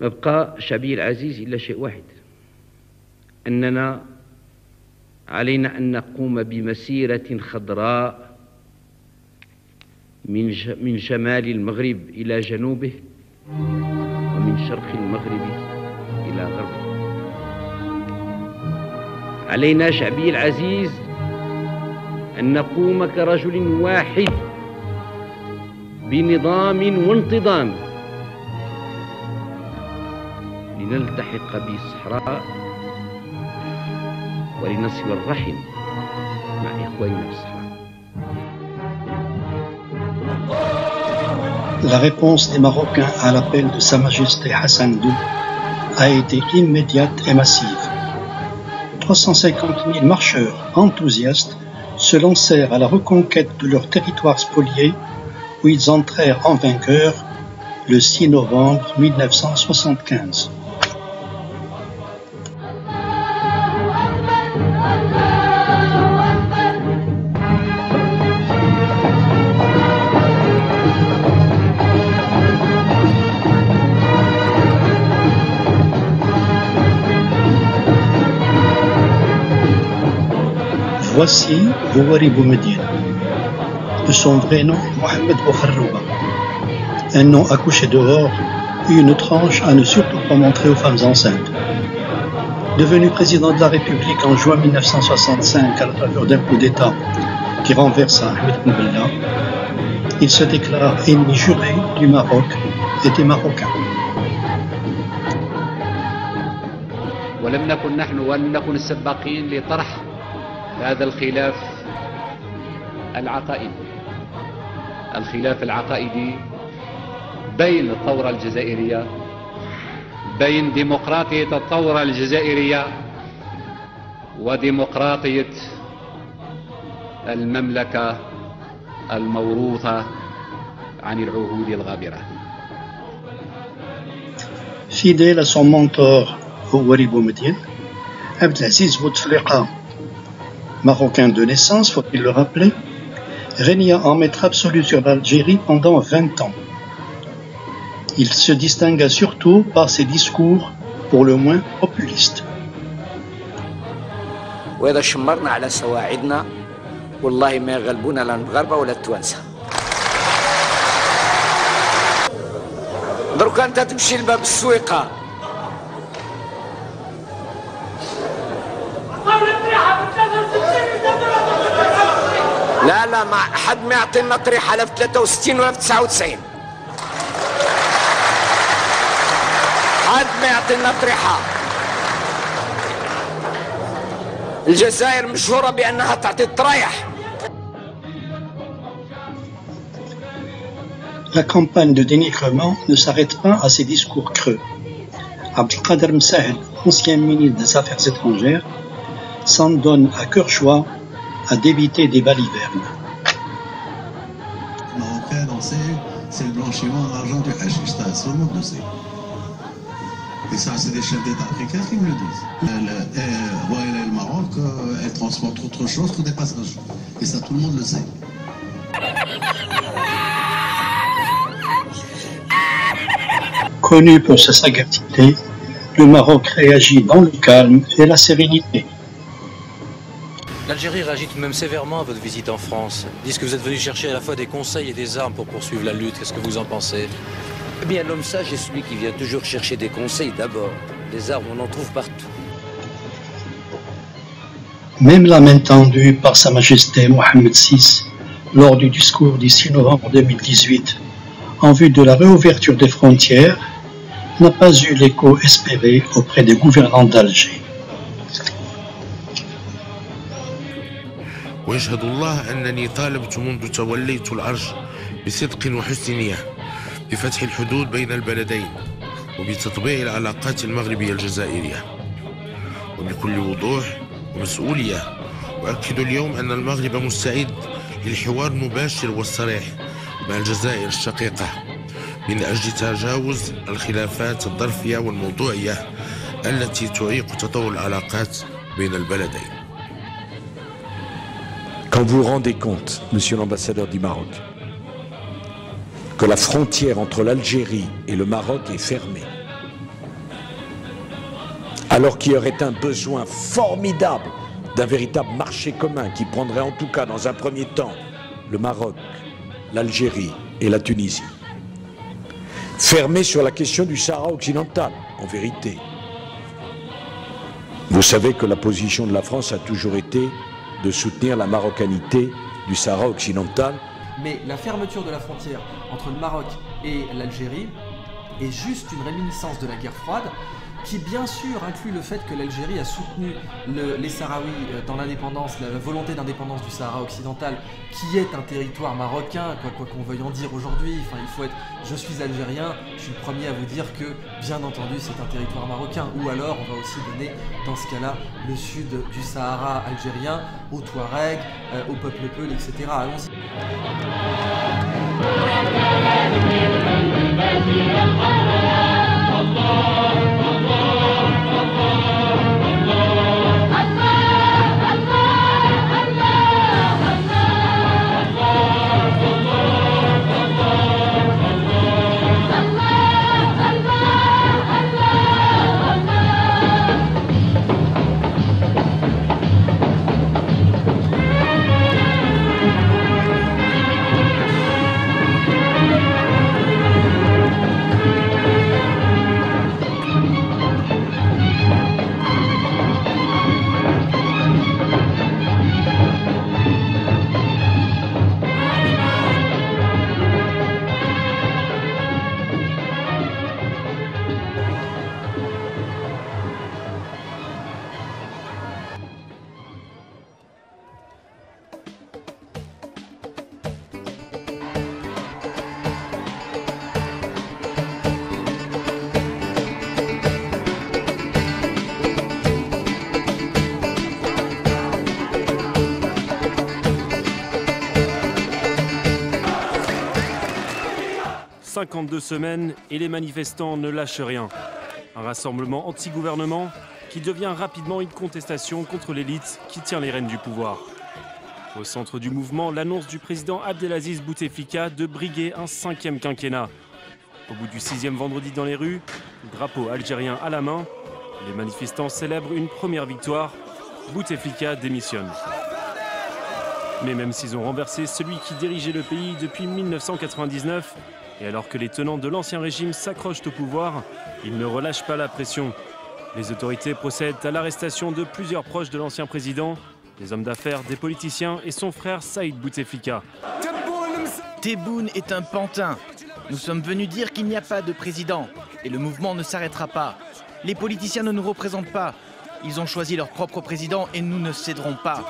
يبقى شعبي العزيز إلا شيء واحد، أننا علينا أن نقوم بمسيرة خضراء من شمال المغرب إلى جنوبه، ومن شرق المغرب إلى غربه. علينا شعبي العزيز أن نقوم كرجل واحد بنظام وانتظام لنلتحق بالصحراء ولنصل الرحم مع إخواننا في الصحراء. La réponse des Marocains à l'appel de Sa Majesté Hassan II a été immédiate et massive. 350 000 marcheurs enthousiastes se lancèrent à la reconquête de leur territoire spolié, où ils entrèrent en vainqueur le 6 novembre 1975. Voici Houari Boumediene, de son vrai nom Mohamed Bouharrouba, un nom accouché dehors et une tranche à ne surtout pas montrer aux femmes enceintes. Devenu président de la République en juin 1965 à la faveur d'un coup d'État qui renversa Ahmed Ben Bella, il se déclare ennemi juré du Maroc et des Marocains. ولم نكن نحن ولم نكن السباقين لطرح هذا الخلاف العقائدي بين الثورة الجزائرية، بين ديمقراطية الثورة الجزائرية وديمقراطية المملكة الموروثة عن العهود الغابرة. Fidèle à son mentor Houari Boumediene, Abdelaziz Bouteflika, Marocain de naissance, faut-il le rappeler, régna en maître absolu sur l'Algérie pendant 20 ans. Il se distingua surtout par ses discours pour le moins populistes. وإذا شمرنا على سواعدنا والله ما يغلبونا لا المغاربة ولا التوانسة. درك أنت تمشي لباب السويقة لا ما حد ما يعطينا طريحة لا في 63 ولا في 99. حد ما يعطينا طريحة. الجزائر مشهورة بأنها تعطي الطرايح. La campagne de dénigrement ne s'arrête pas à ses discours creux. Abdelkader Msahed, ancien ministre des Affaires étrangères, s'en donne à cœur joie à débiter des balivernes. Marocain, c'est le blanchiment d'argent du hashish, ça, tout le monde le sait. Et ça, c'est des chefs d'État africains qui me le disent. Le Maroc, elle transporte autre chose que des passagers. Et ça, tout le monde le sait. Connu pour sa sagacité, le Maroc réagit dans le calme et la sérénité. L'Algérie réagit tout de même sévèrement à votre visite en France. Ils disent que vous êtes venu chercher à la fois des conseils et des armes pour poursuivre la lutte. Qu'est-ce que vous en pensez? Eh bien, l'homme sage est celui qui vient toujours chercher des conseils d'abord. Des armes, on en trouve partout. Même la main tendue par Sa Majesté Mohamed VI lors du discours du 6 novembre 2018 en vue de la réouverture des frontières n'a pas eu l'écho espéré auprès des gouvernants d'Alger. ويشهد الله أنني طالبت منذ توليت العرش بصدق وحسن نية بفتح الحدود بين البلدين وبتطبيع العلاقات المغربية الجزائرية وبكل وضوح ومسؤولية. وأكد اليوم أن المغرب مستعد للحوار المباشر والصريح مع الجزائر الشقيقة من أجل تجاوز الخلافات الظرفية والموضوعية التي تعيق تطور العلاقات بين البلدين. Quand vous vous rendez compte, monsieur l'ambassadeur du Maroc, que la frontière entre l'Algérie et le Maroc est fermée, Alors qu'il y aurait un besoin formidable d'un véritable marché commun qui prendrait en tout cas dans un premier temps le Maroc, l'Algérie et la Tunisie. Fermé sur la question du Sahara occidental, en vérité. Vous savez que la position de la France a toujours été de soutenir la marocanité du Sahara occidental. Mais la fermeture de la frontière entre le Maroc et l'Algérie est juste une réminiscence de la guerre froide qui bien sûr inclut le fait que l'Algérie a soutenu les Sahraouis dans l'indépendance, la volonté d'indépendance du Sahara occidental, qui est un territoire marocain, quoi qu'on veuille en dire aujourd'hui. Enfin, il faut être... Je suis algérien, je suis le premier à vous dire que, bien entendu, c'est un territoire marocain. Ou alors, on va aussi donner, dans ce cas-là, le sud du Sahara algérien aux Touaregs, au peuple peul, etc. Allons-y. « 52 semaines et les manifestants ne lâchent rien. Un rassemblement anti-gouvernement qui devient rapidement une contestation contre l'élite qui tient les rênes du pouvoir. Au centre du mouvement, l'annonce du président Abdelaziz Bouteflika de briguer un 5e quinquennat. Au bout du 6e vendredi dans les rues, drapeau algérien à la main, les manifestants célèbrent une première victoire. Bouteflika démissionne. Mais même s'ils ont renversé celui qui dirigeait le pays depuis 1999, et alors que les tenants de l'ancien régime s'accrochent au pouvoir, ils ne relâchent pas la pression. Les autorités procèdent à l'arrestation de plusieurs proches de l'ancien président, des hommes d'affaires, des politiciens et son frère Saïd Bouteflika. Tebboune est un pantin. Nous sommes venus dire qu'il n'y a pas de président et le mouvement ne s'arrêtera pas. Les politiciens ne nous représentent pas. Ils ont choisi leur propre président et nous ne céderons pas.